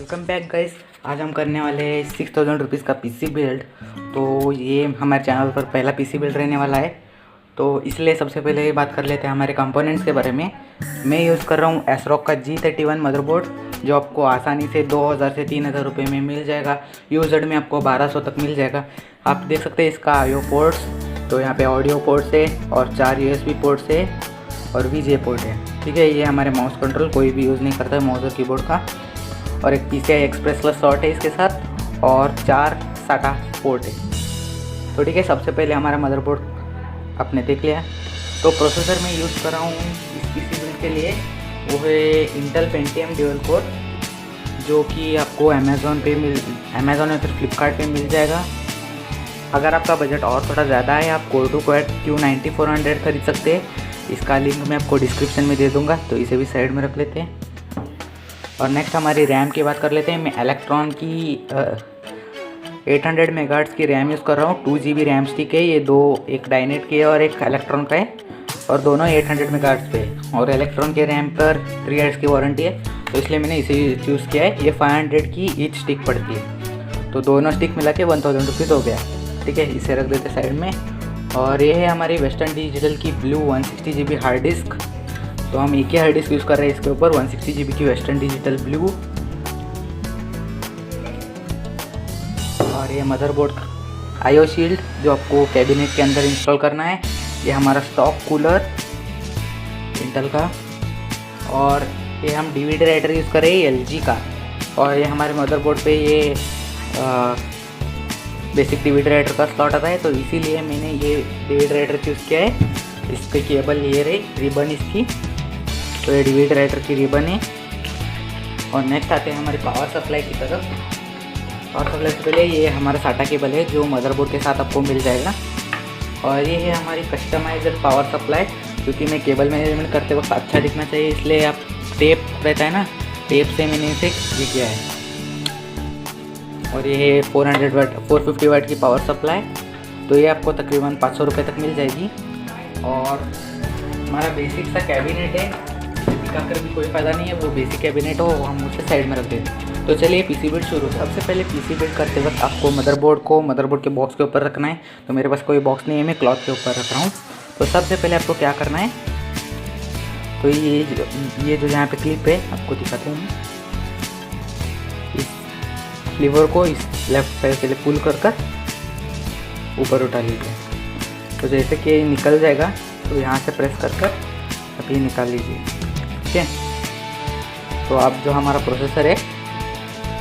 Welcome back guys. आज हम करने वाले हैं 6000 रुपीज़ का पीसी बिल्ड। तो ये हमारे चैनल पर पहला पीसी बिल्ड रहने वाला है। तो इसलिए सबसे पहले ये बात कर लेते हैं हमारे कंपोनेंट्स के बारे में। मैं यूज़ कर रहा हूँ एसरॉक का G31 मदरबोर्ड, जो आपको आसानी से 2000 से 3000 रुपये में मिल जाएगा। यूजेड में आपको 1200 तक मिल जाएगा। आप देख सकते हैं इसका आईओ पोर्ट्स, तो यहाँ पे ऑडियो पोर्ट्स है और 4 USB पोर्ट्स है और VGA पोर्ट है। ठीक है, ये हमारे माउस कंट्रोल कोई भी यूज़ नहीं करता है माउस और कीबोर्ड का। और एक PCI एक्सप्रेस प्लस शॉर्ट है इसके साथ और 4 SATA पोर्ट है। तो ठीक है, सबसे पहले हमारा मदरबोर्ड आपने देख लिया। तो प्रोसेसर मैं यूज़ कर रहा हूँ इस पीसी बिल्ड के लिए, वो है इंटेल पेंटियम ड्यूल कोर, जो कि आपको अमेज़ॉन या फिर फ्लिपकार्ट पे मिल जाएगा। अगर आपका बजट और थोड़ा ज़्यादा है, आप कोर टू क्वाड Q9400 खरीद सकते हैं। इसका लिंक मैं आपको डिस्क्रिप्शन में दे दूँगा, तो इसे भी साइड में रख लेते हैं। और नेक्स्ट हमारी रैम की बात कर लेते हैं। मैं इलेक्ट्रॉन की 800 मेगाहर्ट्ज़ की रैम यूज़ कर रहा हूँ। 2 GB रैम स्टिक है ये, एक डायनेट की है और एक इलेक्ट्रॉन का है, और दोनों 800 मेगाहर्ट्ज़ पे है। और इलेक्ट्रॉन के रैम पर 3 इयर्स की वारंटी है, तो इसलिए मैंने इसे चूज़ किया है। ये 500 की ईच स्टिक पड़ती है, तो दोनों स्टिक मिला के 1000 रुपीज़ हो गया। ठीक है, इसे रख देते साइड में। और ये है हमारी वेस्टर्न डिजिटल की ब्लू 160 GB हार्ड डिस्क। तो हम एक ही हार्ड डिस्क यूज़ कर रहे हैं इसके ऊपर, 160 GB की वेस्टर्न डिजिटल ब्लू। और ये मदरबोर्ड आईओ शील्ड, जो आपको कैबिनेट के अंदर इंस्टॉल करना है। ये हमारा स्टॉक कूलर इंटेल का। और ये हम DVD राइटर यूज़ कर रहे हैं LG का। और ये हमारे मदरबोर्ड पे ये बेसिक DVD राइटर का स्लॉट आता है, तो इसीलिए मैंने ये DVD राइटर चूज़ किया है। इसके केबल ये रही रिबन इसकी, तो ये DVD राइटर की रिबन है। और नेक्स्ट आते हैं हमारी पावर सप्लाई की तरफ। पावर सप्लाई से पहले ये हमारा SATA केबल है, जो मदरबोर्ड के साथ आपको मिल जाएगा। और ये है हमारी कस्टमाइज्ड पावर सप्लाई, क्योंकि मैं केबल मैनेजमेंट करते वक्त अच्छा दिखना चाहिए, इसलिए आप टेप रहता है ना, टेप से मैंने इसे ये किया है। और ये है 450 वाट की पावर सप्लाई, तो ये आपको तकरीबन 500 रुपये तक मिल जाएगी। और हमारा बेसिक सा कैबिनेट है, दिखाकर भी कोई फ़ायदा नहीं है, वो बेसिक कैबिनेट हो हम उसे साइड में रख देते हैं। तो चलिए पीसी बिल्ड शुरू। सबसे पहले पीसी बिल्ड करते वक्त आपको मदरबोर्ड के बॉक्स के ऊपर रखना है। तो मेरे पास कोई बॉक्स नहीं है, मैं क्लॉथ के ऊपर रख रहा हूँ। तो सबसे पहले आपको क्या करना है, तो ये जो यहाँ पे क्लिप है आपको दिखाता हूँ। इस लीवर को इस लेफ्ट साइड से पुल कर ऊपर उठा लीजिए। तो जैसे कि निकल जाएगा, तो यहाँ से प्रेस कर अभी निकाल लीजिए। ठीक है, तो अब जो हमारा प्रोसेसर है,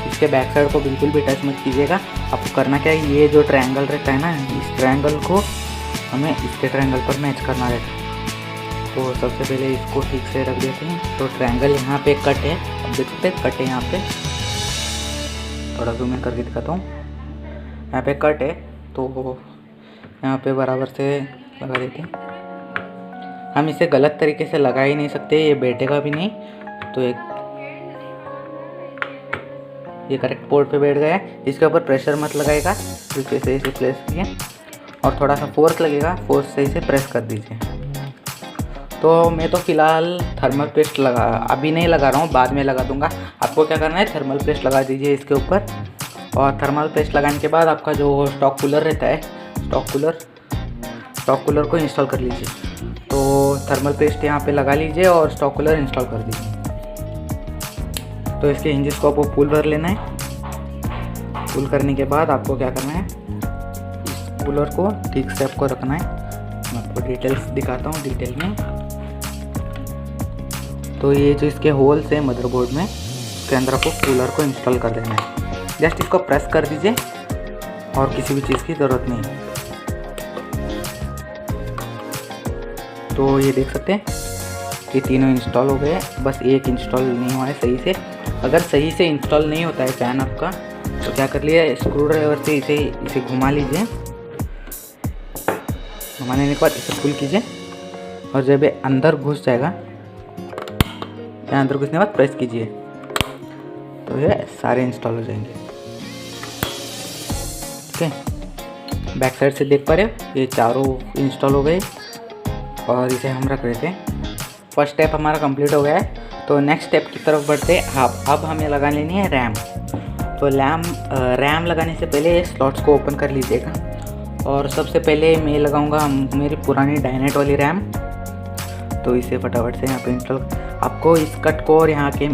इसके बैक साइड को बिल्कुल भी टच मत कीजिएगा। आपको करना क्या है, ये जो ट्रायंगल रहता है ना, इस ट्रायंगल को हमें इसके ट्रायंगल पर मैच करना रहता है। तो सबसे पहले इसको ठीक से रख देते हैं। तो ट्रायंगल यहाँ पे कट है, अब देख सकते हैं कट है यहाँ पे, थोड़ा जूम इन करके दिखाता हूँ। यहाँ पे कट है, तो यहाँ पे बराबर से लगा देते हैं। हम इसे गलत तरीके से लगा ही नहीं सकते, ये बैठेगा भी नहीं। तो ये करेक्ट पोर्ट पे बैठ गया है। इसके ऊपर प्रेशर मत लगाएगा, इसे से इसे प्रेस किए और थोड़ा सा फोर्स लगेगा, फोर्स से इसे प्रेस कर दीजिए। तो मैं तो फ़िलहाल थर्मल पेस्ट अभी नहीं लगा रहा हूँ, बाद में लगा दूँगा। आपको क्या करना है, थर्मल पेस्ट लगा दीजिए इसके ऊपर। और थर्मल पेस्ट लगाने के बाद आपका जो स्टॉक कूलर रहता है, स्टॉक कूलर को इंस्टॉल कर लीजिए। तो थर्मल पेस्ट यहाँ पे लगा लीजिए और स्टॉक कूलर इंस्टॉल कर दीजिए। तो इसके हिंजेस को आपको पुल कर लेना है। पुल करने के बाद आपको क्या करना है, इस कूलर को ठीक से आपको रखना है। मैं आपको डिटेल्स दिखाता हूँ डिटेल में। तो ये जो इसके होल्स है मदरबोर्ड में, उसके अंदर आपको कूलर को इंस्टॉल कर देना है। जस्ट इसको प्रेस कर दीजिए और किसी भी चीज़ की ज़रूरत नहीं है। तो ये देख सकते हैं कि तीनों इंस्टॉल हो गए, बस एक इंस्टॉल नहीं हुआ है सही से। अगर सही से इंस्टॉल नहीं होता है फैन आपका, तो क्या कर लिया, स्क्रू ड्राइवर से इसे घुमा लीजिए। घुमाने के बाद इसे पुल कीजिए, और जब ये अंदर घुस जाएगा, या अंदर घुसने के बाद प्रेस कीजिए, तो ये सारे इंस्टॉल हो जाएंगे। ठीक है, बैक साइड से देख पा रहे हो, ये चारों इंस्टॉल हो गए। और इसे हम रख रहे थे। फर्स्ट स्टेप हमारा कंप्लीट हो गया है। तो नेक्स्ट स्टेप की तरफ बढ़ते हैं। अब हमें लगा लेनी है रैम। तो रैम लगाने से पहले स्लॉट्स को ओपन कर लीजिएगा। और सबसे पहले मैं लगाऊंगा मेरी पुरानी डायनेट वाली रैम। तो इसे फटाफट से यहाँ पे इंस्टॉल, आपको इस कट को और यहाँ के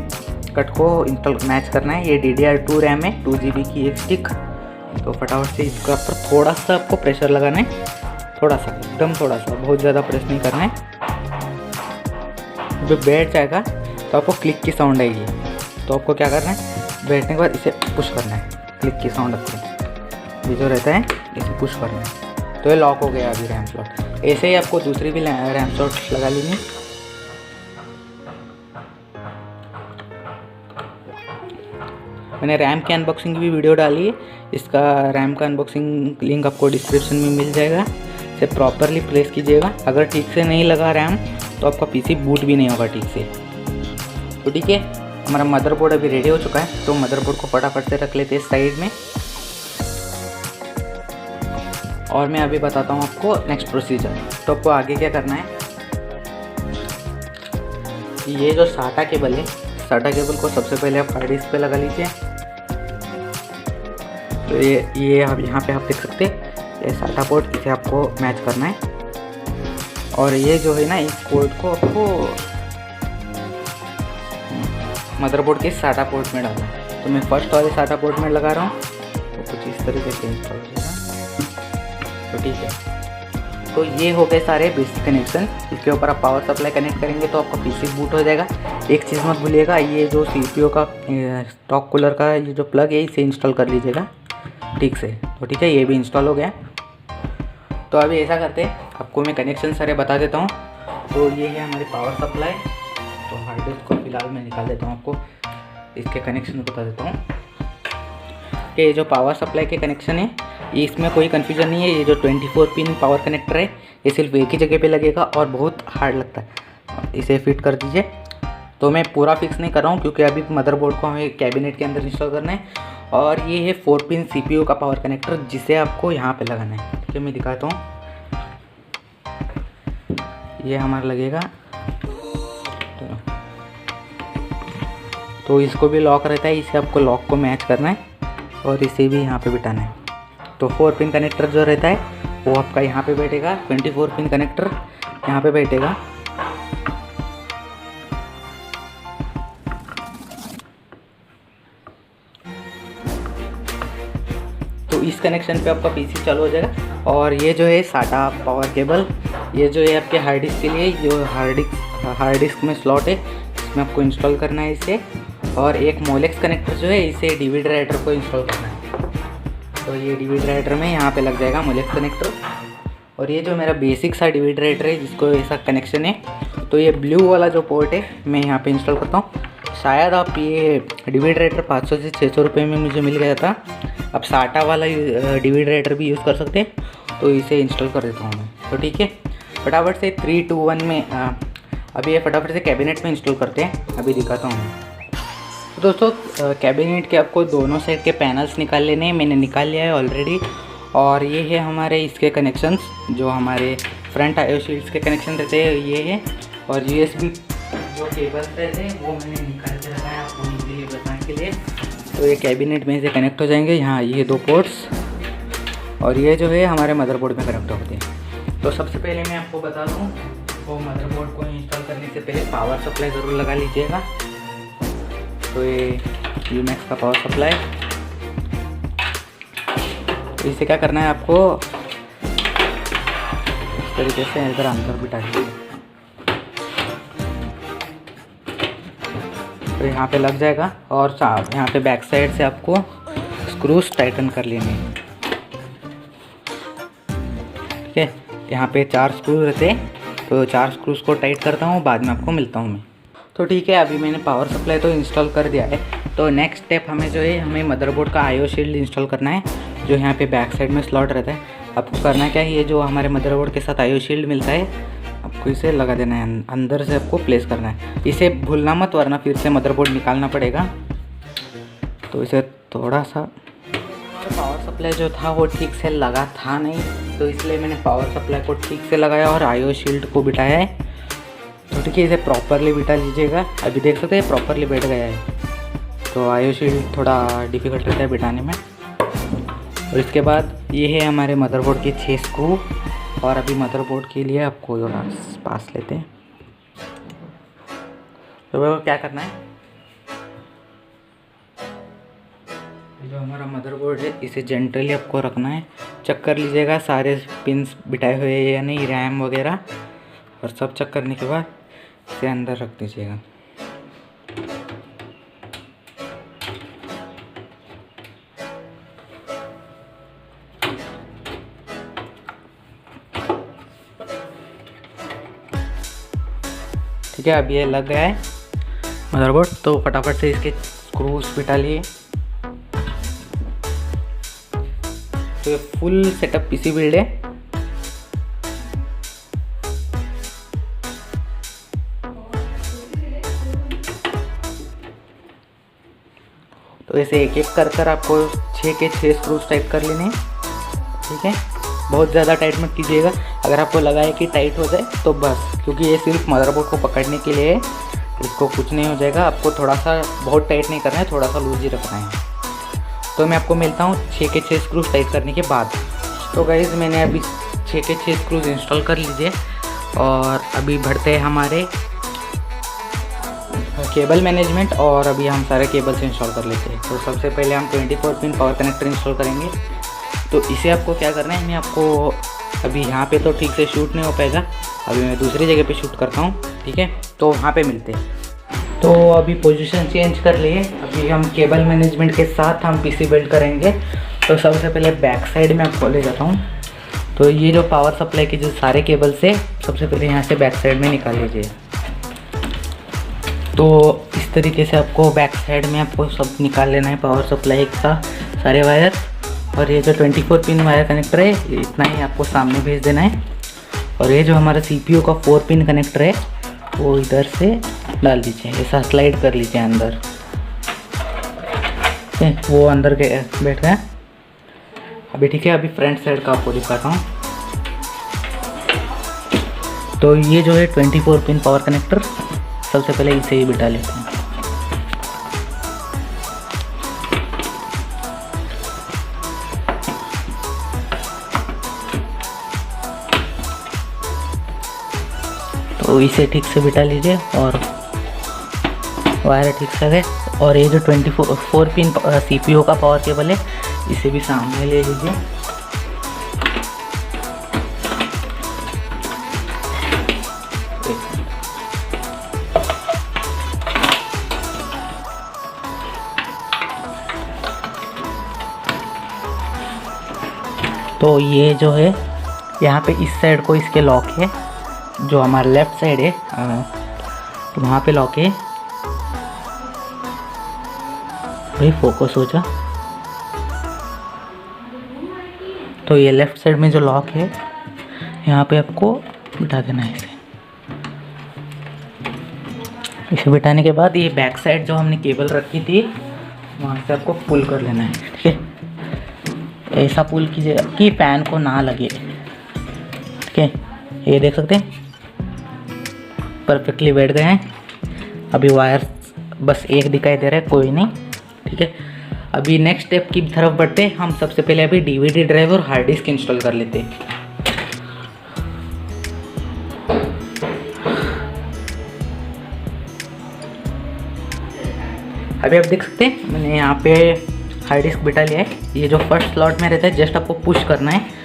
कट को इंस्टॉल मैच करना है। ये DDR2 रैम है, 2 GB की एक स्टिक। तो फटाफट से इसके ऊपर थोड़ा सा आपको प्रेशर लगाना है, थोड़ा सा, एकदम थोड़ा सा, बहुत ज़्यादा प्रेस नहीं करना है। जब बैठ जाएगा तो आपको क्लिक की साउंड आएगी। तो आपको क्या करना है, बैठने के बाद इसे पुश करना है, क्लिक की साउंड आती है, ये जो रहता है इसे पुश करना है। तो ये लॉक हो गया अभी रैम स्लॉट। ऐसे ही आपको दूसरी भी रैम स्लॉट लगा लेनी। मैंने रैम की अनबॉक्सिंग की भी वीडियो डाली है, इसका रैम का अनबॉक्सिंग लिंक आपको डिस्क्रिप्शन में मिल जाएगा। इसे प्रॉपरली प्लेस कीजिएगा। अगर ठीक से नहीं लगा रैम तो आपका PC बूट भी नहीं होगा ठीक से। तो ठीक है, हमारा मदरबोर्ड अभी रेडी हो चुका है। तो मदरबोर्ड को फटाफट से रख लेते हैं साइड में। और मैं अभी बताता हूँ आपको नेक्स्ट प्रोसीजर। तो आपको आगे क्या करना है, ये जो SATA केबल है, SATA केबल को सबसे पहले आप हार्ड डिस्क पे लगा लीजिए। तो ये आप यहाँ पे आप देख सकते हैं, ये SATA पोर्ट, इसे आपको मैच करना है। और ये जो है ना, इस पोर्ट को आपको मदरबोर्ड के SATA पोर्ट में डालना है। तो मैं फर्स्ट वाले SATA पोर्ट में लगा रहा हूँ। तो कुछ इस तरीके से इंस्टॉल होगा। तो ठीक है, तो ये हो गए सारे बेसिक कनेक्शन। इसके ऊपर आप पावर सप्लाई कनेक्ट करेंगे तो आपका PC बूट हो जाएगा। एक चीज़ मत भूलिएगा, ये जो CPU का स्टॉक कूलर का ये जो प्लग है, इसे इंस्टॉल कर लीजिएगा ठीक से। तो ठीक है, ये भी इंस्टॉल हो गया। तो अभी ऐसा करते हैं, आपको मैं कनेक्शन सारे बता देता हूँ। तो ये है हमारी पावर सप्लाई। तो हार्ड डिस्क को फिलहाल मैं निकाल देता हूँ, आपको इसके कनेक्शन बता देता हूँ कि ये जो पावर सप्लाई के कनेक्शन है, इसमें कोई कन्फ्यूजन नहीं है। ये जो 24 पिन पावर कनेक्टर है, ये सिर्फ एक ही जगह पे लगेगा और बहुत हार्ड लगता है। इसे फिट कर दीजिए। तो मैं पूरा फिक्स नहीं कर रहा हूँ क्योंकि अभी मदरबोर्ड को हमें कैबिनेट के अंदर इंस्टॉल करना है। और ये है 4 पिन CPU का पावर कनेक्टर, जिसे आपको यहाँ पे लगाना है। ठीक है, मैं दिखाता हूँ। ये हमारा लगेगा, तो इसको भी लॉक रहता है, इसे आपको लॉक को मैच करना है और इसे भी यहाँ पे बिठाना है। तो 4 पिन कनेक्टर जो रहता है वो आपका यहाँ पे बैठेगा। 24 पिन कनेक्टर यहाँ पे बैठेगा। तो इस कनेक्शन पे आपका PC चालू हो जाएगा। और ये जो है SATA पावर केबल, ये जो है आपके हार्ड डिस्क के लिए, जो हार्ड डिस्क में स्लॉट है, इसमें आपको इंस्टॉल करना है इसे। और एक मोलेक्स कनेक्टर जो है, इसे DVD राइटर को इंस्टॉल करना है। तो ये DVD राइटर में यहाँ पे लग जाएगा मोलेक्स कनेक्टर। और ये जो मेरा बेसिक सा DVD राइटर है, जिसको ऐसा कनेक्शन है, तो ये ब्लू वाला जो पोर्ट है मैं यहाँ पे इंस्टॉल करता हूँ। शायद आप ये DVD राइटर 500 से 600 रुपये में मुझे मिल गया था। अब SATA वाला DVD राइटर भी यूज़ कर सकते हैं। तो इसे इंस्टॉल कर देता हूँ मैं। तो ठीक है, फटाफट से 3, 2, 1 में अभी ये फटाफट से कैबिनेट में इंस्टॉल करते हैं। अभी दिखाता हूँ मैं। तो दोस्तों, कैबिनेट के आपको दोनों साइड के पैनल्स निकाल लेने हैं। मैंने निकाल लिया है ऑलरेडी। और ये है हमारे इसके कनेक्शंस, जो हमारे फ्रंट IO शील्ड्स के कनेक्शन रहते हैं, ये है। और USB जो केबल्स रहते हैं वो मैंने निकाल के रखा है आपको इजीली बताने के लिए। तो ये कैबिनेट में से कनेक्ट हो जाएंगे। यहाँ ये 2 पोर्ट्स, और ये जो है हमारे मदरबोर्ड में कनेक्ट होते हैं। तो सबसे पहले मैं आपको बता दूँ, वो मदरबोर्ड को इंस्टॉल करने से पहले पावर सप्लाई ज़रूर लगा लीजिएगा। तो ये UMAX का पावर सप्लाई। तो इसे क्या करना है आपको, इस तरीके से इधर अंदर बिठा दीजिए। तो यहाँ पे लग जाएगा। और यहाँ पे बैक साइड से आपको स्क्रूज टाइटन कर लेने हैं। ठीक है, यहाँ पे 4 स्क्रू रहते हैं। तो 4 स्क्रूज को टाइट करता हूँ, बाद में आपको मिलता हूँ मैं। तो ठीक है, अभी मैंने पावर सप्लाई तो इंस्टॉल कर दिया है। तो नेक्स्ट स्टेप हमें जो है, हमें मदरबोर्ड का IO शील्ड इंस्टॉल करना है, जो यहाँ पे बैक साइड में स्लॉट रहता है। आपको करना क्या है, ये जो हमारे मदरबोर्ड के साथ IO शील्ड मिलता है, आपको इसे लगा देना है, अंदर से आपको प्लेस करना है। इसे भूलना मत, वरना फिर से मदरबोर्ड निकालना पड़ेगा। तो इसे थोड़ा सा, पावर सप्लाई जो था वो ठीक से लगा था नहीं, तो इसलिए मैंने पावर सप्लाई को ठीक से लगाया और IO शील्ड को बिठाया है। तो तो देखिए इसे प्रॉपरली बिठा लीजिएगा। अभी देख सकते हैं प्रॉपरली बैठ गया है। तो आईओ शील्ड थोड़ा डिफ़िकल्ट रहता है बिठाने में। और इसके बाद ये है हमारे मदरबोर्ड के 6 स्क्रू। और अभी मदरबोर्ड के लिए आपको थोड़ा पास लेते हैं। तो क्या करना है, जो हमारा मदरबोर्ड है इसे जेंटली आपको रखना है। चेक कर लीजिएगा सारे पिन्स बिठाए हुए हैं या नहीं, रैम वगैरह, और सब चेक करने के बाद इसे अंदर रख दीजिएगा। ठीक है, अब ये लग गया है मदरबोर्ड। तो फटाफट से इसके स्क्रूज बिठा लिए। तो ये फुल सेटअप पीसी बिल्ड है। तो ऐसे एक एक कर आपको 6 के 6 स्क्रूज टाइट कर लेने हैं। ठीक है, बहुत ज़्यादा टाइट मत कीजिएगा। अगर आपको लगा है कि टाइट हो जाए तो बस, क्योंकि ये सिर्फ मदरबोर्ड को पकड़ने के लिए है, इसको कुछ नहीं हो जाएगा। आपको थोड़ा सा बहुत टाइट नहीं करना है, थोड़ा सा लूज ही रखना है। तो मैं आपको मिलता हूँ 6 के 6 स्क्रूज टाइट करने के बाद। तो गाइज़ मैंने अभी 6 के 6 स्क्रूज इंस्टॉल कर लीजिए। और अभी बढ़ते हैं हमारे केबल मैनेजमेंट, और अभी हम सारे केबल्स इंस्टॉल कर लेते हैं। तो सबसे पहले हम 24 पिन पावर कनेक्टर इंस्टॉल करेंगे। तो इसे आपको क्या करना है, मैं आपको अभी यहाँ पे तो ठीक से शूट नहीं हो पाएगा, अभी मैं दूसरी जगह पे शूट करता हूँ। ठीक है, तो वहाँ पे मिलते हैं। तो अभी पोजीशन चेंज कर लिए। अभी हम केबल मैनेजमेंट के साथ हम पीसी बिल्ड करेंगे। तो सबसे पहले बैक साइड में आपको ले जाता हूँ। तो ये जो पावर सप्लाई के जो सारे केबल्स है, सबसे पहले यहाँ से बैक साइड में निकाल लीजिए। तो इस तरीके से आपको बैक साइड में आपको सब निकाल लेना है, पावर सप्लाई का सारे वायर। और ये जो 24 पिन वायर कनेक्टर है, इतना ही आपको सामने भेज देना है। और ये जो हमारा CPU का 4 पिन कनेक्टर है, वो इधर से डाल दीजिए, ऐसा स्लाइड कर लीजिए अंदर। वो अंदर के बैठ गया अभी। ठीक है, अभी फ्रंट साइड का आपको दिखाता हूँ। तो ये जो है 24 पिन पावर कनेक्टर, सबसे पहले इसे ही बिठा लेते हैं। तो इसे ठीक से बिठा लीजिए और वायर ठीक से है। और ये जो 24 पिन CPU का पावर केबल है, इसे भी सामने ले लीजिए। तो ये जो है यहाँ पे इस साइड को इसके लॉक है, जो हमारा लेफ़्ट साइड है तो वहाँ पे लॉक है। भाई फोकस हो जा। तो ये लेफ़्ट साइड में जो लॉक है, यहाँ पे आपको बिठा देना है इसे बिठाने के बाद ये बैक साइड जो हमने केबल रखी थी, वहाँ से आपको पुल कर लेना है। ठीक है, ऐसा पुल कीजिएगा कि फैन को ना लगे। ठीक है, ये देख सकते हैं परफेक्टली बैठ गए हैं। अभी वायर बस एक दिखाई दे रहा है, कोई नहीं। ठीक है, अभी नेक्स्ट स्टेप की तरफ बढ़ते हैं। हम सबसे पहले अभी DVD ड्राइव और हार्ड डिस्क इंस्टॉल कर लेते हैं। अभी आप देख सकते हैं मैंने यहाँ पे हार्ड डिस्क बिठा लिया है। ये जो फर्स्ट स्लॉट में रहता है, जस्ट आपको पुश करना है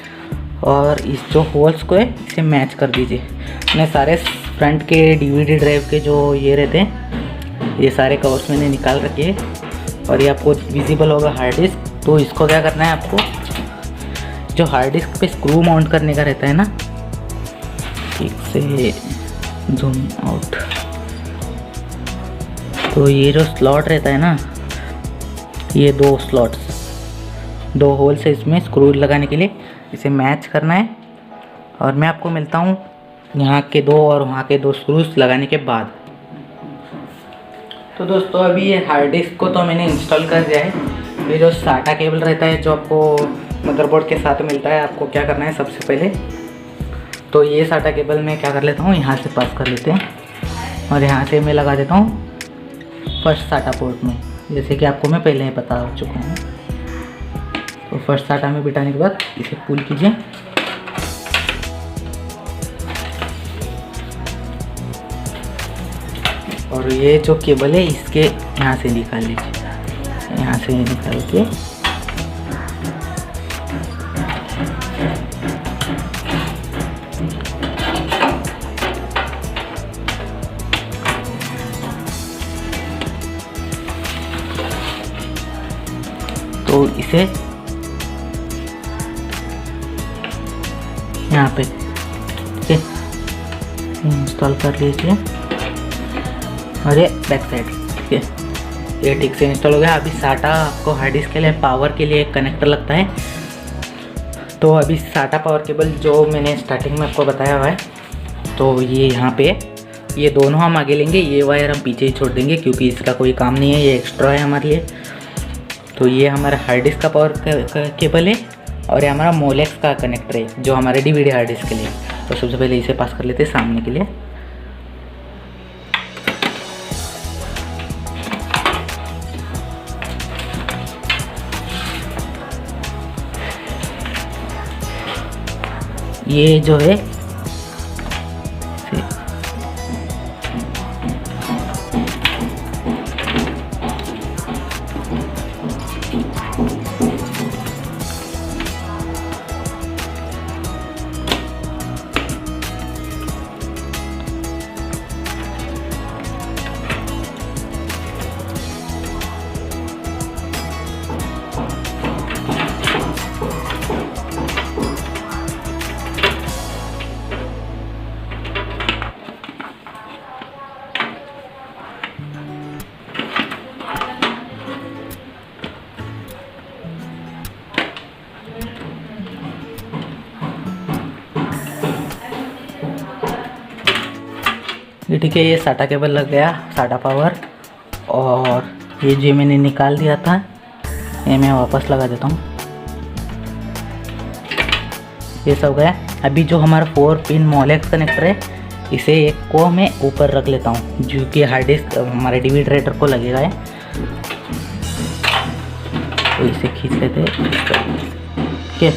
और इस जो होल्स को है इसे मैच कर दीजिए। मैंने सारे फ्रंट के DVD ड्राइव के जो ये रहते हैं, ये सारे कवर्स मैंने निकाल रखे हैं और ये आपको विजिबल होगा हार्ड डिस्क। तो इसको क्या करना है, आपको जो हार्ड डिस्क पे स्क्रू माउंट करने का रहता है ना, ठीक से जूम आउट। तो ये जो स्लॉट रहता है ना, ये 2 स्लॉट्स, 2 होल्स है इसमें स्क्रू लगाने के लिए, इसे मैच करना है। और मैं आपको मिलता हूँ यहाँ के 2 और वहाँ के 2 स्क्रूज लगाने के बाद। तो दोस्तों अभी ये हार्ड डिस्क को तो मैंने इंस्टॉल कर दिया है। ये जो साटा केबल रहता है जो आपको मदरबोर्ड के साथ मिलता है, आपको क्या करना है सबसे पहले, तो ये साटा केबल मैं क्या कर लेता हूँ, यहाँ से पास कर लेते हैं। और यहाँ से मैं लगा देता हूँ फर्स्ट साटा पोर्ट में, जैसे कि आपको मैं पहले ही बता चुका हूँ। तो फर्स्ट साटा में बिठाने के बाद इसे पुल कीजिए। और ये जो केबल है इसके यहाँ से निकाल लीजिए, यहाँ से निकाल के तो इसे यहाँ पे इंस्टॉल कर लीजिए। और ये बैक साइड, ठीक है, ये ठीक से इंस्टॉल हो गया। अभी साटा आपको हार्ड डिस्क के लिए पावर के लिए एक कनेक्टर लगता है। तो अभी साटा पावर केबल जो मैंने स्टार्टिंग में आपको बताया हुआ है, तो ये यहाँ पे ये दोनों हम आगे लेंगे, ये वायर हम पीछे ही छोड़ देंगे क्योंकि इसका कोई काम नहीं है, ये एक्स्ट्रा है हमारे लिए। तो ये हमारा हार्ड डिस्क का पावर केबल है और ये हमारा मोलेक्स का कनेक्टर है जो हमारे DVD हार्ड डिस्क के लिए। तो सबसे पहले इसे पास कर लेते हैं सामने के लिए। ये जो है ये ठीक है, ये साटा केबल लग गया, साटा पावर। और ये जो मैंने निकाल दिया था ये मैं वापस लगा देता हूँ। ये सब गया। अभी जो हमारा 4 पिन मोलेक्स कनेक्टर है इसे एक को मैं ऊपर रख लेता हूँ जो कि हार्ड डिस्क हमारे DVD राइटर को लगेगा है। तो इसे खींच लेते हैं, ठीक है।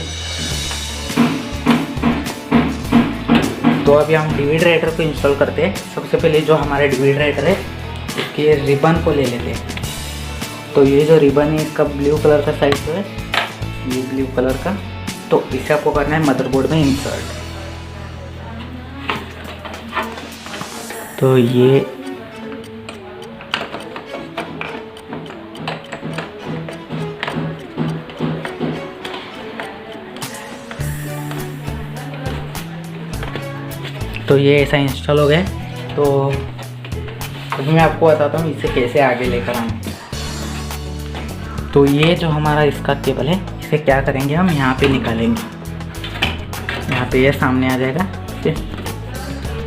तो अभी हम DVD राइटर को इंस्टॉल करते हैं। सबसे पहले जो हमारा DVD राइटर है इसके रिबन को ले लेते हैं। तो ये जो रिबन है इसका ब्लू कलर का साइड है, ये ब्लू कलर का। तो इसे आपको करना है मदरबोर्ड में इंसर्ट। तो ये ऐसा इंस्टॉल हो गया। तो अभी मैं आपको बताता हूँ इसे कैसे आगे लेकर आएँ। तो ये जो हमारा इसका केबल है इसे क्या करेंगे, हम यहाँ पे निकालेंगे। यहाँ पे ये सामने आ जाएगा, ठीक है।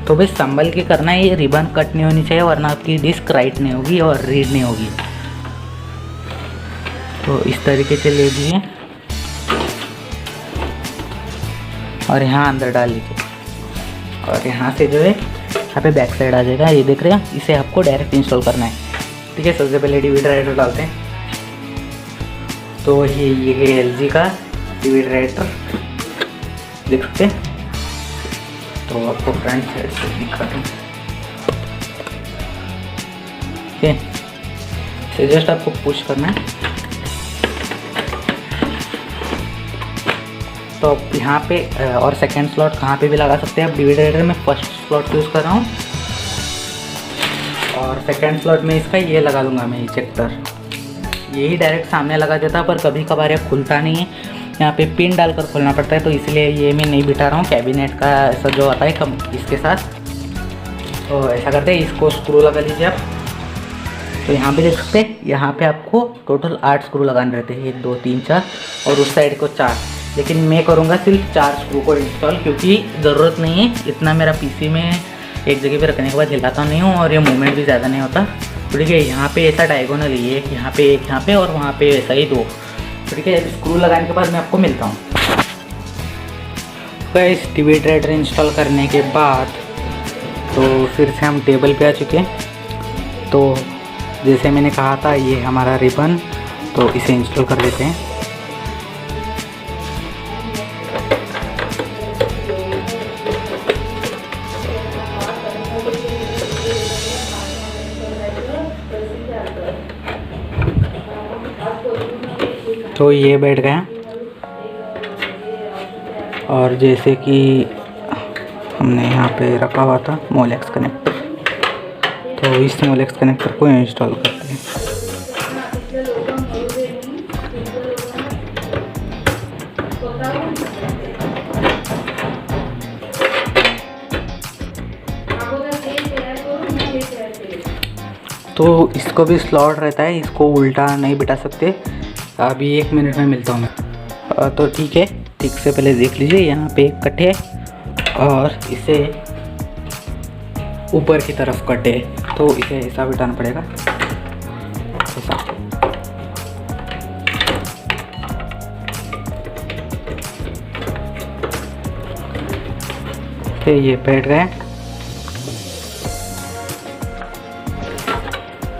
तो भाई संभल के करना है, ये रिबन कट नहीं होनी चाहिए वरना आपकी डिस्क राइट नहीं होगी और रीड नहीं होगी। तो इस तरीके से ले लीजिए और यहाँ अंदर डाल लीजिए। और यहाँ से जो है यहाँ पे बैक साइड आ जाएगा, ये देख रहे हैं। इसे आपको डायरेक्ट इंस्टॉल करना है, ठीक है। सबसे पहले DVD राइटर डालते हैं। तो ये LG का DVD राइटर देख सकते हैं। तो आपको फ्रंट साइड से दिखाता हूँ, ठीक है। इसे जस्ट आपको पुश करना है। तो आप यहाँ पे और सेकंड स्लॉट कहाँ पे भी लगा सकते हैं आप। DVD राइटर में फर्स्ट स्लॉट यूज़ कर रहा हूँ और सेकंड स्लॉट में इसका ये लगा दूंगा मैं इजेक्टर। यही डायरेक्ट सामने लगा देता पर कभी कभार ये खुलता नहीं है, यहाँ पे पिन डालकर खोलना पड़ता है। तो इसलिए ये मैं नहीं बिठा रहा हूँ, कैबिनेट का ऐसा जो आता है कम इसके साथ। तो ऐसा करते हैं, इसको स्क्रू लगा लीजिए आप। तो यहाँ पे देख सकते हैं, यहाँ पे आपको टोटल 8 स्क्रू लगाने रहते हैं, 1 2 3 4 और उस साइड को 4। लेकिन मैं करूँगा सिर्फ 4 स्क्रू को इंस्टॉल क्योंकि ज़रूरत नहीं है इतना। मेरा PC में एक जगह पे रखने के बाद हिलाता नहीं हूँ और ये मूवमेंट भी ज़्यादा नहीं होता। तो ठीक है, यहाँ पे ऐसा डायगोनल ही है, यहाँ पे एक, यहाँ पे और वहाँ पे ऐसा ही 2। तो ठीक है, स्क्रू लगाने के बाद मैं आपको मिलता हूँ। तो इस DVD राइटर इंस्टॉल करने के बाद तो फिर से हम टेबल पे आ चुके हैं। तो जैसे मैंने कहा था, ये हमारा रिबन, तो इसे इंस्टॉल कर लेते हैं। तो ये बैठ गया, और जैसे कि हमने यहाँ पे रखा हुआ था मोलेक्स कनेक्टर, तो इस मोलेक्स कनेक्टर को इंस्टॉल करते हैं। तो इसको भी स्लॉट रहता है, इसको उल्टा नहीं बिठा सकते। अभी 1 मिनट में मिलता हूँ मैं। तो ठीक है, ठीक से पहले देख लीजिए, यहाँ पे एक कट है और इसे ऊपर की तरफ कट है, तो इसे ऐसा बिठाना पड़ेगा, ऐसा। तो ये बैठ गए।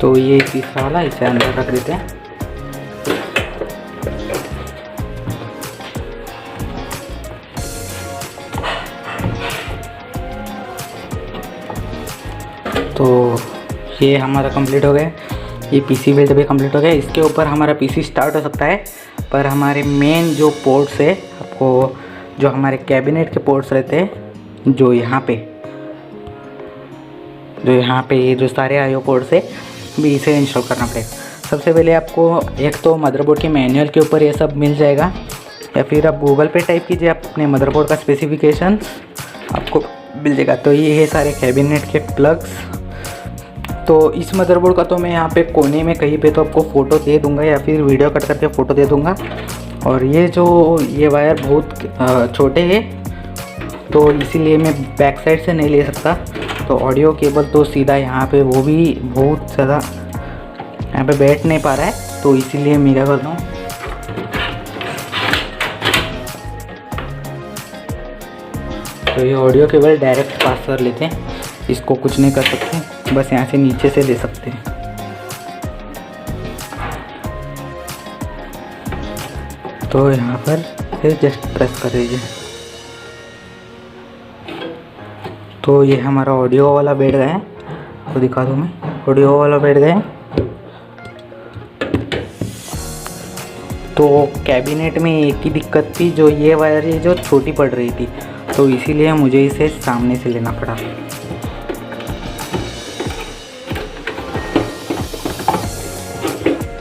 तो ये तीसरा वाला इसे अंदर रख देते हैं। तो ये हमारा कंप्लीट हो गया, ये पीसी बिल्ड भी कंप्लीट हो गया। इसके ऊपर हमारा पीसी स्टार्ट हो सकता है, पर हमारे मेन जो पोर्ट्स है, आपको जो हमारे कैबिनेट के पोर्ट्स रहते हैं, जो यहाँ पे ये जो सारे आईओ पोर्ट्स है, भी इसे इंस्टॉल करना पड़ेगा। सबसे पहले आपको एक तो मदरबोर्ड के मैनुअल के ऊपर ये सब मिल जाएगा, या फिर आप गूगल पे टाइप कीजिए अपने मदरबोर्ड का स्पेसिफिकेशन, आपको मिल जाएगा। तो ये है सारे कैबिनेट के प्लग्स। तो इस मदरबोर्ड का तो मैं यहाँ पे कोने में कहीं पे तो आपको फ़ोटो दे दूँगा, या फिर वीडियो कट करके फ़ोटो दे दूँगा। और ये वायर बहुत छोटे हैं, तो इसीलिए मैं बैक साइड से नहीं ले सकता। तो ऑडियो केबल तो सीधा यहाँ पे, वो भी बहुत ज़्यादा यहाँ पे बैठ नहीं पा रहा है, तो इसीलिए मैं क्या करता हूँ, तो ये ऑडियो केबल डायरेक्ट पास कर लेते हैं। इसको कुछ नहीं कर सकते, बस यहाँ से नीचे से ले सकते हैं। तो यहाँ पर फिर जस्ट प्रेस कर दीजिए। तो ये हमारा ऑडियो वाला बैठ गया है, आपको दिखा दूँ मैं, ऑडियो वाला बैठ गया है। तो कैबिनेट में एक ही दिक्कत थी, जो ये वायर है जो छोटी पड़ रही थी, तो इसीलिए मुझे इसे सामने से लेना पड़ा।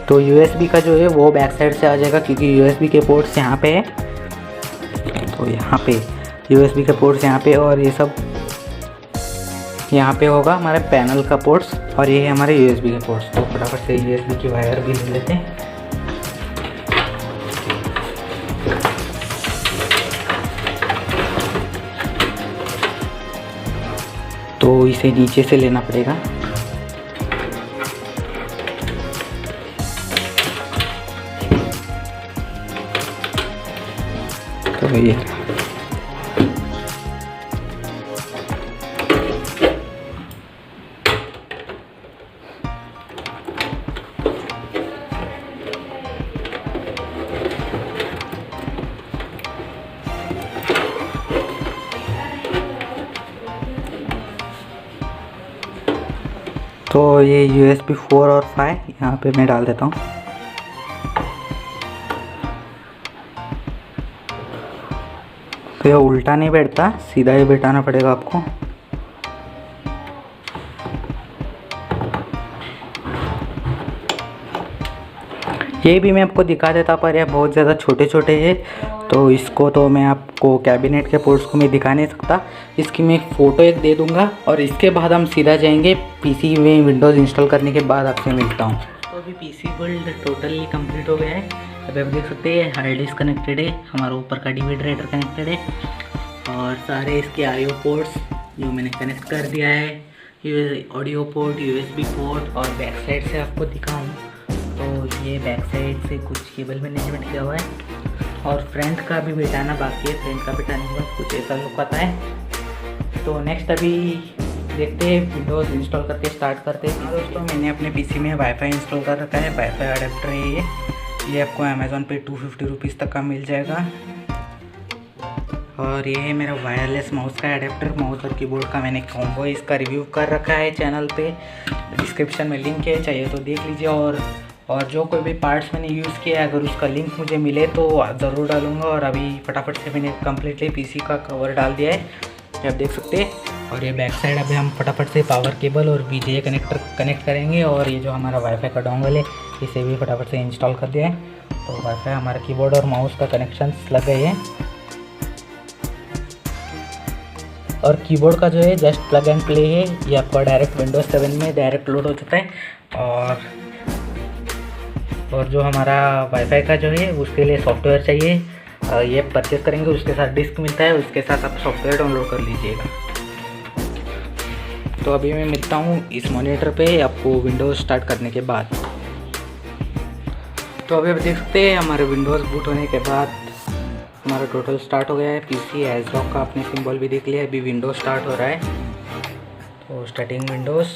तो USB का जो है वो बैक साइड से आ जाएगा, क्योंकि USB के पोर्ट्स यहाँ पे है। तो यहाँ पे USB के पोर्ट्स यहाँ पे, और ये सब यहाँ पे होगा हमारे पैनल का पोर्ट्स, और ये है हमारे USB के पोर्ट्स। तो फटाफट से USB की वायर भी ले लेते हैं। तो इसे नीचे से लेना पड़ेगा। तो ये तो ये USB 4 और 5 यहाँ पे मैं डाल देता हूँ। तो ये उल्टा नहीं बैठता, सीधा ही बैठाना पड़ेगा आपको। ये भी मैं आपको दिखा देता, पर यह बहुत ज़्यादा छोटे छोटे हैं, तो इसको तो मैं आपको कैबिनेट के पोर्ट्स को मैं दिखा नहीं सकता। इसकी मैं फ़ोटो एक दे दूंगा, और इसके बाद हम सीधा जाएंगे पीसी में विंडोज़ इंस्टॉल करने के बाद आपसे मिलता हूँ। तो अभी पीसी बिल्ड टोटली कंप्लीट हो गया है। अभी आप देख सकते हैं हार्ड डिस्क कनेक्टेड है, हमारा ऊपर का DVD राइटर कनेक्टेड है, और सारे इसके IO पोर्ट्स जो मैंने कनेक्ट कर दिया है, ऑडियो पोर्ट, USB पोर्ट, और बैक साइड से आपको दिखाऊँ तो ये बैक साइड से कुछ केबल मैनेजमेंट किया हुआ है, और फ्रंट का भी बिठाना बाकी है। फ्रंट का बिठाने के बाद कुछ ऐसा लुक आता है। तो नेक्स्ट अभी देखते हैं विंडोज़ इंस्टॉल करके स्टार्ट करते हैं। हाँ दोस्तों, मैंने अपने पीसी में वाईफाई इंस्टॉल कर रखा है। वाईफाई अडेप्टर है ये आपको अमेज़ॉन पे 250 रुपीज़ तक का मिल जाएगा। और ये है मेरा वायरलेस माउस का अडेप्टर। माउस और कीबोर्ड का मैंने कॉम्बो इसका रिव्यू कर रखा है चैनल पे, डिस्क्रिप्शन में लिंक है, चाहिए तो देख लीजिए। और जो कोई भी पार्ट्स मैंने यूज़ किया है, अगर उसका लिंक मुझे मिले तो ज़रूर डालूँगा। और अभी फटाफट से मैंने कम्प्लीटली पीसी का कवर डाल दिया है, ये आप देख सकते हैं। और ये बैक साइड अभी हम फटाफट से पावर केबल और VGA कनेक्टर कनेक्ट करेंगे। और ये जो हमारा वाईफाई का डोंगल है, इसे भी फटाफट से इंस्टॉल कर दिया है। तो वाईफाई हमारा कीबोर्ड और माउस का कनेक्शन लग गए हैं। और कीबोर्ड का जो है जस्ट प्लग एंड प्ले है, ये आपका डायरेक्ट विंडोज़ 7 में डायरेक्ट लोड हो जाता है। और जो हमारा वाईफाई का जो है उसके लिए सॉफ्टवेयर चाहिए, ये परचेज़ करेंगे, उसके साथ डिस्क मिलता है, उसके साथ आप सॉफ्टवेयर डाउनलोड कर लीजिएगा। तो अभी मैं मिलता हूँ इस मॉनिटर पे आपको विंडोज़ स्टार्ट करने के बाद। तो अभी आप देख सकते हैं हमारे विंडोज़ बूट होने के बाद हमारा टोटल स्टार्ट हो गया है। पीसी एज़रॉक का आपने सिंबल भी देख लिया। अभी विंडोज़ स्टार्ट हो रहा है, तो स्टार्टिंग विंडोज़,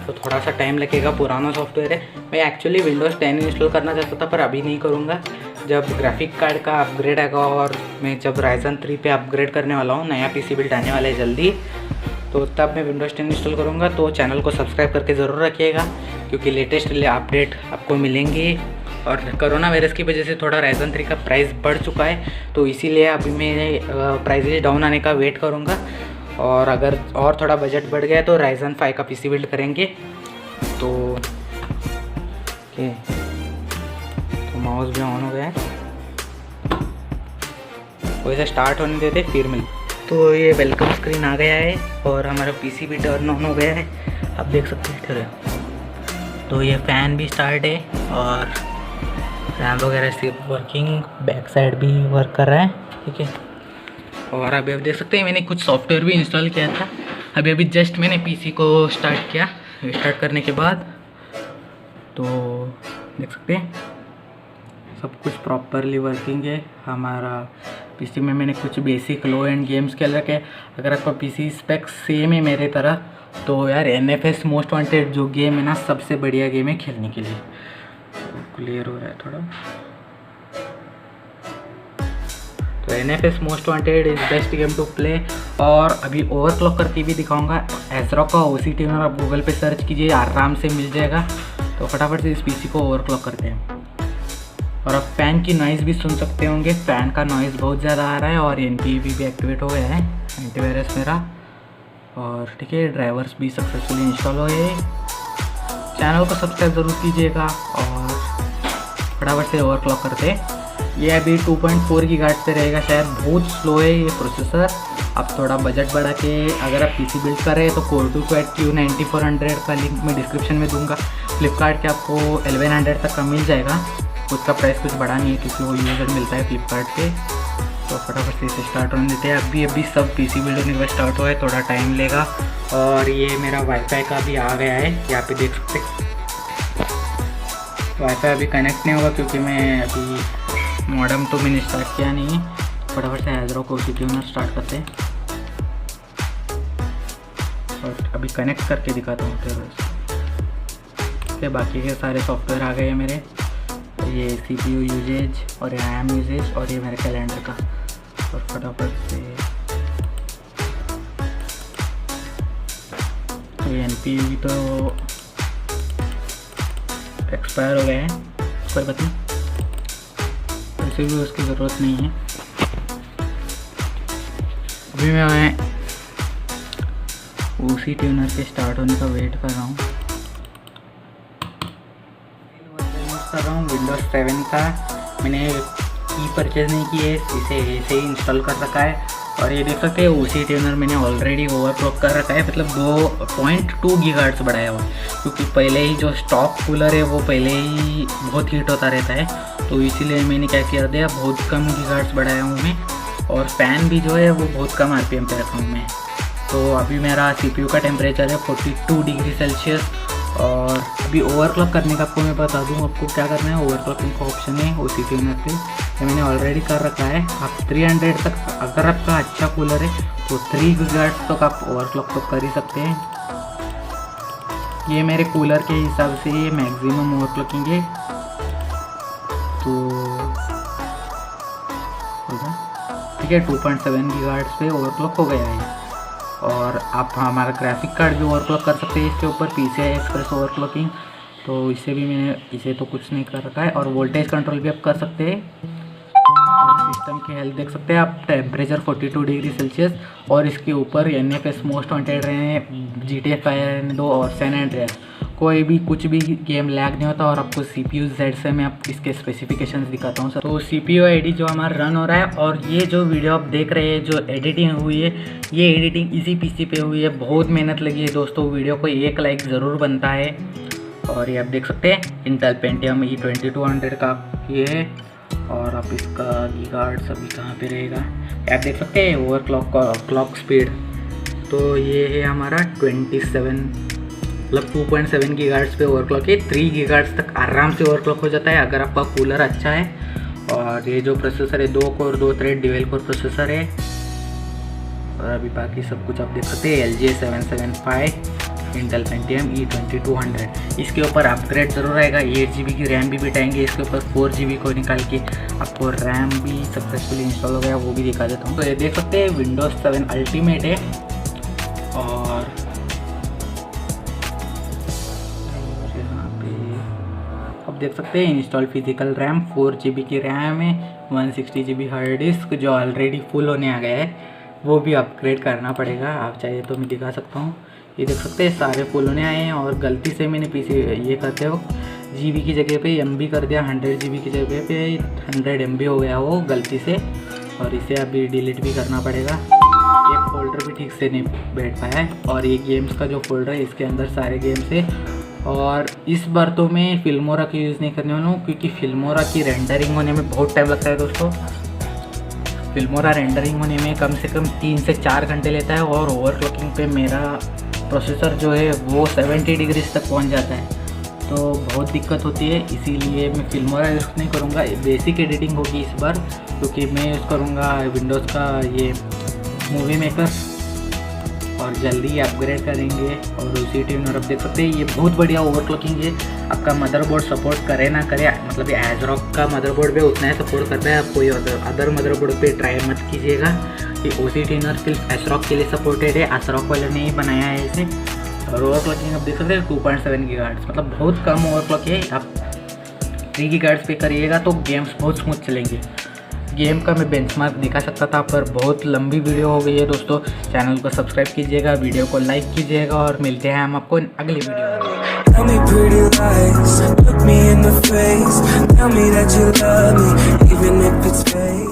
तो थोड़ा सा टाइम लगेगा, पुराना सॉफ्टवेयर है। मैं एक्चुअली विंडोज़ 10 इंस्टॉल करना चाहता था, पर अभी नहीं करूँगा। जब ग्राफिक कार्ड का अपग्रेड आएगा और मैं जब Ryzen 3 पे अपग्रेड करने वाला हूँ, नया पीसी बिल्ड आने वाला है जल्दी, तो तब मैं विंडोज़ 10 इंस्टॉल करूँगा। तो चैनल को सब्सक्राइब करके ज़रूर रखिएगा, क्योंकि लेटेस्ट अपडेट आपको मिलेंगे। और कोरोना वायरस की वजह से थोड़ा Ryzen 3 का प्राइस बढ़ चुका है, तो इसीलिए अभी मैं प्राइसेज डाउन आने का वेट करूँगा। और अगर और थोड़ा बजट बढ़ गया तो Ryzen 5 का पीसी बिल्ड करेंगे। तो ओके, तो माउस भी ऑन हो गया है, वैसे स्टार्ट होने देते फिर मिल। तो ये वेलकम स्क्रीन आ गया है और हमारा पीसी भी टर्न ऑन हो गया है, आप देख सकते हैं। ठहरे, तो ये फ़ैन भी स्टार्ट है और रैम वगैरह सिर्फ वर्किंग, बैक साइड भी वर्क कर रहा है, ठीक है। और अभी आप देख सकते हैं मैंने कुछ सॉफ्टवेयर भी इंस्टॉल किया था। अभी जस्ट मैंने पीसी को स्टार्ट किया। स्टार्ट करने के बाद तो देख सकते हैं सब कुछ प्रॉपरली वर्किंग है। हमारा पीसी में मैंने कुछ बेसिक लो एंड गेम्स खेल रखे हैं। अगर आपका पीसी स्पेक्स सेम है मेरे तरह, तो यार NFS मोस्ट वांटेड जो गेम है ना, सबसे बढ़िया गेम है खेलने के लिए। तो क्लियर हो रहा है थोड़ा। तो NFS most wanted is best game to play. और अभी ओवरक्लॉक करके भी दिखाऊंगा। एज़रॉक का OC ट्यूनर आप गूगल पे सर्च कीजिए, आराम से मिल जाएगा। तो फटाफट से इस पीसी को ओवरक्लॉक करते हैं। और आप फ़ैन की नॉइज़ भी सुन सकते होंगे, फ़ैन का नॉइज़ बहुत ज़्यादा आ रहा है। और NPV भी एक्टिवेट हो गया है, एंटीवायरस मेरा। और ठीक है, ड्राइवर्स भी सक्सेसफुली इंस्टॉल हो गए। चैनल को सब्सक्राइब ज़रूर कीजिएगा और फटाफट से ओवरक्लॉक करते हैं। ये अभी 2.4 GHz पे रहेगा शायद, बहुत स्लो है ये प्रोसेसर। आप थोड़ा बजट बढ़ा के अगर आप पीसी बिल्ड कर रहे हैं तो Core 2 Quad Q9400 का लिंक मैं डिस्क्रिप्शन में दूंगा। फ्लिपकार्ट के आपको 1100 तक का मिल जाएगा। उसका प्राइस कुछ बढ़ा नहीं है क्योंकि वो यूज़र मिलता है फ्लिपकार्ट पे। तो फटाफट से इसे स्टार्ट होने देते हैं। अभी सब पीसी बिल्ड होने के बाद स्टार्ट हुआ है, थोड़ा टाइम लेगा। और ये मेरा वाईफाई का भी आ गया है, यहाँ पे देख सकते हैं। वाईफाई अभी कनेक्ट नहीं होगा क्योंकि मैं अभी मॉडेम तो मैंने स्टार्ट किया नहीं है। फटाफट से एज़रॉक OC ट्यूनर स्टार्ट करते हैं और अभी कनेक्ट करके दिखाता हूँ। फिर बाकी के सारे सॉफ्टवेयर आ गए हैं मेरे। ये CPU यूजेज और RAM यूजेज और ये मेरे कैलेंडर का। और फटाफट से ये NPV तो एक्सपायर हो गए हैं, कोई बात नहीं, वैसे भी उसकी ज़रूरत नहीं है। अभी मैं OC ट्यूनर के स्टार्ट होने का वेट कर रहा हूँ। कर रहा हूँ विंडोज़ 7 का। मैंने की परचेज़ नहीं की है, इसे ऐसे ही इंस्टॉल कर रखा है। और ये देख सकते हैं OC ट्यूनर मैंने ऑलरेडी ओवरक्लॉक कर रखा है, मतलब 2.2 GHz बढ़ाया हुआ, क्योंकि पहले ही जो स्टॉक कूलर है वो पहले ही बहुत हीट होता रहता है। तो इसीलिए मैंने क्या किया दिया, बहुत कम GHz बढ़ाया हूँ मैं। और फ़ैन भी जो है वो बहुत कम RPM पे रखा हूँ मैं। तो अभी मेरा CPU का टेम्परेचर है 42 डिग्री सेल्सियस और अभी ओवरक्लॉक करने का आपको मैं बता दूँ आपको क्या करना है। ओवरक्लॉकिंग का ऑप्शन है OC ट्यूनर पे, ये मैंने ऑलरेडी कर रखा है। आप 300 तक अगर आपका अच्छा कूलर है तो 3 गीगाहर्ट्ज़ तक आप ओवरक्लॉक तो कर ही सकते हैं। ये मेरे कूलर के हिसाब से ये मैक्सिमम ओवरक्लॉकिंग है। तो ठीक है, 2.7 गीगाहर्ट्ज़ पे ओवरक्लॉक हो गया है। और आप हमारा ग्राफिक कार्ड भी ओवरक्लॉक कर सकते हैं इसके ऊपर, PCI Express ओवरक्लॉकिंग। तो इसे भी मैंने इसे तो कुछ नहीं कर रखा है। और वोल्टेज कंट्रोल भी आप कर सकते हैं। सिस्टम की हेल्थ देख सकते हैं आप, टेम्परेचर 42 डिग्री सेल्सियस। और इसके ऊपर NFS मोस्ट वांटेड रहे हैं, GTA 5 और सैन एंड्रियास। कोई भी कुछ भी गेम लैग नहीं होता। और आपको CPU Z से मैं आप इसके स्पेसिफिकेशंस दिखाता हूँ सर। तो CPU ID जो हमारा रन हो रहा है, और ये जो वीडियो आप देख रहे हैं जो एडिटिंग हुई है, ये एडिटिंग इसी PC पे हुई है। बहुत मेहनत लगी है दोस्तों, वीडियो को 1 लाइक ज़रूर बनता है। और ये आप देख सकते हैं इंटेल पेंटियम E2200 का ये है। और आप इसका गीगाहर्ट्ज़ अभी कहाँ पे रहेगा, आप देख सकते हैं क्लॉक स्पीड। तो ये है हमारा 2.7 गीगाहर्ट्ज़ पे ओवरक्लॉक है। 3 गीगाहर्ट्ज़ तक आराम से ओवरक्लॉक हो जाता है अगर आपका कूलर अच्छा है। और ये जो प्रोसेसर है 2 core 2 thread dual core processor है। और अभी बाकी सब कुछ आप देख सकते हैं LGA 775 इंटेल पेंटियम E2200। इसके ऊपर अपग्रेड ज़रूर आएगा, 8 GB की रैम भी बिठाएंगे इसके ऊपर। 4 GB को निकाल के आपको रैम भी सक्सेसफुली इंस्टॉल हो गया, वो भी दिखा देता हूँ। तो ये देख सकते हैं Windows 7 अल्टीमेट है। और यहाँ पे आप देख सकते हैं इंस्टॉल फिजिकल रैम, 4 GB की रैम है, 160 GB हार्ड डिस्क जो ऑलरेडी फुल होने आ गया है, वो भी अपग्रेड करना पड़ेगा। आप चाहिए तो मैं दिखा सकता हूँ। ये देख सकते हैं सारे फुल होने आए हैं। और गलती से मैंने PC ये करते वक्त GB की जगह पे MB कर दिया, 100 GB की जगह पे 100 MB हो गया वो गलती से। और इसे अभी डिलीट भी करना पड़ेगा। ये फोल्डर भी ठीक से नहीं बैठ पाया है। और ये गेम्स का जो फोल्डर है इसके अंदर सारे गेम्स है। और इस बार तो मैं फिल्मोरा का यूज़ नहीं करने वाला हूँ, क्योंकि फिल्मोरा की रेंडरिंग होने में बहुत टाइम लगता है दोस्तों। फिल्मोरा रेंडरिंग होने में कम से कम 3 से 4 घंटे लेता है। और ओवरक्लॉकिंग पे मेरा प्रोसेसर जो है वो 70 डिग्री तक पहुंच जाता है, तो बहुत दिक्कत होती है। इसीलिए मैं फिल्मोरा यूज़ नहीं करूँगा। बेसिक एडिटिंग होगी इस बार, क्योंकि मैं यूज़ करूँगा विंडोज़ का ये मूवी मेकर। और जल्दी अपग्रेड करेंगे। और OC ट्यूनर आप देख सकते हैं, ये बहुत बढ़िया ओवरक्लॉकिंग है। आपका मदरबोर्ड सपोर्ट करे ना करे, मतलब ASRock का मदरबोर्ड भी उतना ही सपोर्ट करता है। आप कोई अदर मदरबोर्ड पे ट्राई मत कीजिएगा। ये OC ट्यूनर सिर्फ ASRock के लिए सपोर्टेड है, ASRock वाले ने ही बनाया है इसे। और ओवरक्लॉकिंग आप देख सकते हैं 2.7 गीगाहर्ट्ज़, मतलब बहुत कम ओवरक्लॉक है। आप 3 गीगाहर्ट्ज़ पे करिएगा तो गेम्स बहुत स्मूथ चलेंगे। गेम का मैं बेंचमार्क दिखा सकता था, पर बहुत लंबी वीडियो हो गई है दोस्तों। चैनल को सब्सक्राइब कीजिएगा, वीडियो को लाइक कीजिएगा, और मिलते हैं हम आपको अगली वीडियो में। Tell me pretty lies, look me in the face, tell me that you love me, even if it's fake.